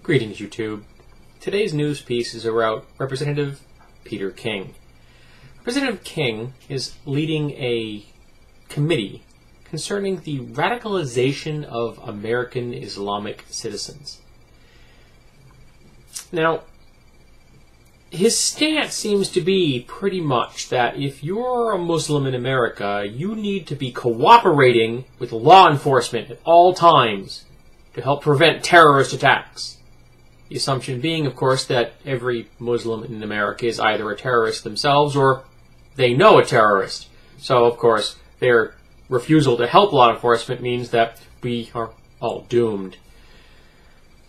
Greetings, YouTube. Today's news piece is about Representative Peter King. Representative King is leading a committee concerning the radicalization of American Islamic citizens. Now, his stance seems to be pretty much that if you're a Muslim in America, you need to be cooperating with law enforcement at all times to help prevent terrorist attacks. The assumption being, of course, that every Muslim in America is either a terrorist themselves or they know a terrorist. So, of course, their refusal to help law enforcement means that we are all doomed.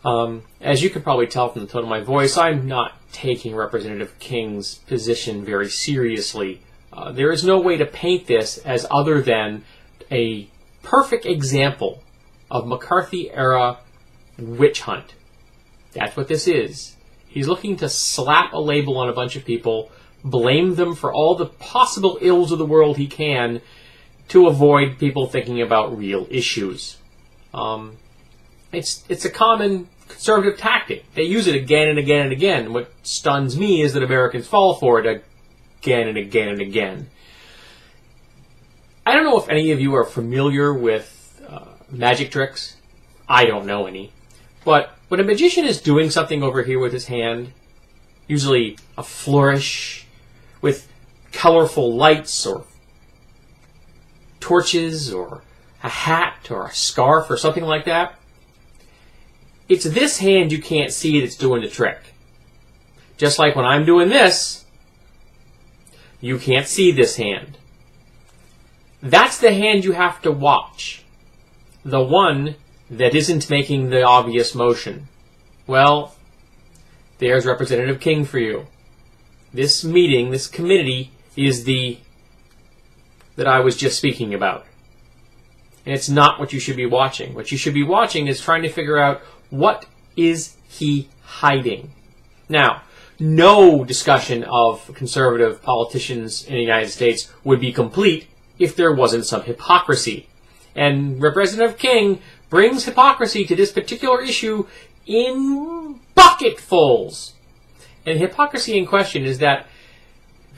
As you can probably tell from the tone of my voice, I'm not taking Representative King's position very seriously. There is no way to paint this as other than a perfect example of McCarthy-era witch hunt. That's what this is. He's looking to slap a label on a bunch of people, blame them for all the possible ills of the world he can, to avoid people thinking about real issues. It's a common conservative tactic. They use it again and again and again. What stuns me is that Americans fall for it again and again and again. I don't know if any of you are familiar with magic tricks. I don't know any. But when a magician is doing something over here with his hand, usually a flourish with colorful lights or torches or a hat or a scarf or something like that, it's this hand you can't see that's doing the trick. Just like when I'm doing this, you can't see this hand. That's the hand you have to watch. The one that isn't making the obvious motion. Well, there's Representative King for you. This meeting, this committee, is that I was just speaking about. And it's not what you should be watching. What you should be watching is trying to figure out what is he hiding. Now, no discussion of conservative politicians in the United States would be complete if there wasn't some hypocrisy. And Representative King brings hypocrisy to this particular issue in bucketfuls. And the hypocrisy in question is that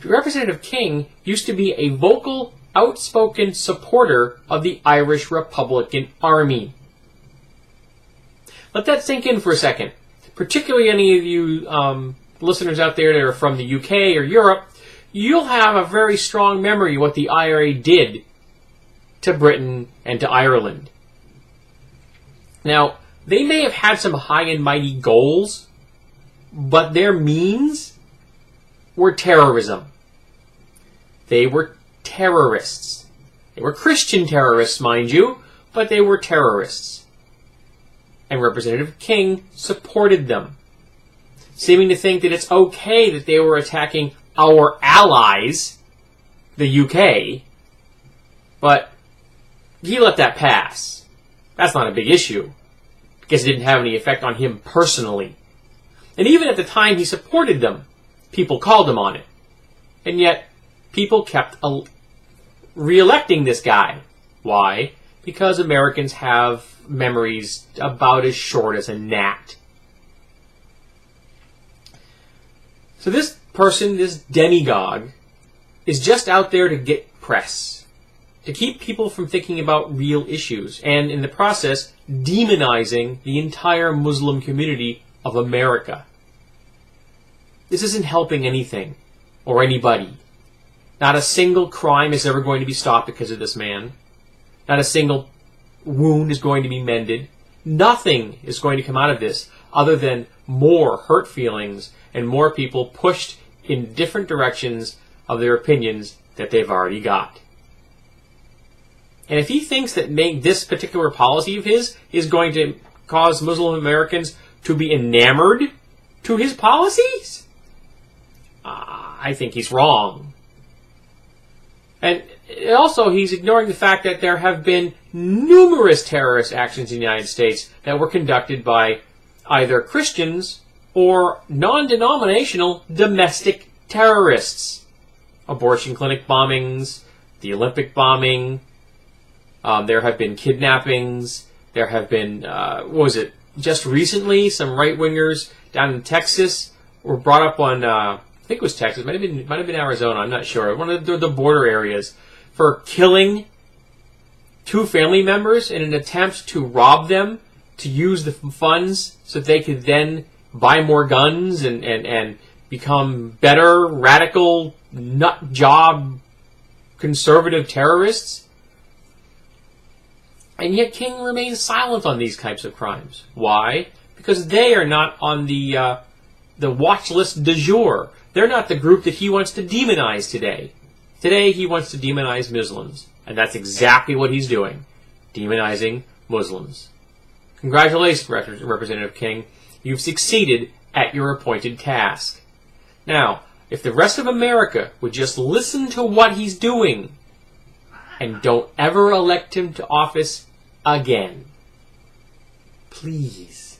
Representative King used to be a vocal, outspoken supporter of the Irish Republican Army. Let that sink in for a second. Particularly any of you listeners out there that are from the UK or Europe, you'll have a very strong memory of what the IRA did to Britain and to Ireland. Now, they may have had some high and mighty goals, but their means were terrorism. They were terrorists. They were Christian terrorists, mind you, but they were terrorists. And Representative King supported them, seeming to think that it's okay that they were attacking our allies, the UK, but he let that pass. That's not a big issue, because it didn't have any effect on him personally. And even at the time he supported them, people called him on it. And yet, people kept re-electing this guy. Why? Because Americans have memories about as short as a gnat. So this person, this demagogue, is just out there to get press, to keep people from thinking about real issues, and in the process, demonizing the entire Muslim community of America. This isn't helping anything, or anybody. Not a single crime is ever going to be stopped because of this man. Not a single wound is going to be mended. Nothing is going to come out of this other than more hurt feelings and more people pushed in different directions of their opinions that they've already got. And if he thinks that this particular policy of his is going to cause Muslim Americans to be enamored to his policies, I think he's wrong. And also, he's ignoring the fact that there have been numerous terrorist actions in the United States that were conducted by either Christians or non-denominational domestic terrorists. Abortion clinic bombings, the Olympic bombing, there have been kidnappings, there have been, just recently, some right-wingers down in Texas were brought up on, I think it was Texas, might have been Arizona, I'm not sure, one of the border areas, for killing 2 family members in an attempt to rob them, to use the funds so that they could then buy more guns and become better, radical, nut job, conservative terrorists. And yet King remains silent on these types of crimes. Why? Because they are not on the watch list du jour. They're not the group that he wants to demonize today. Today he wants to demonize Muslims. And that's exactly what he's doing. Demonizing Muslims. Congratulations, Representative King. You've succeeded at your appointed task. Now, if the rest of America would just listen to what he's doing and don't ever elect him to office again, please.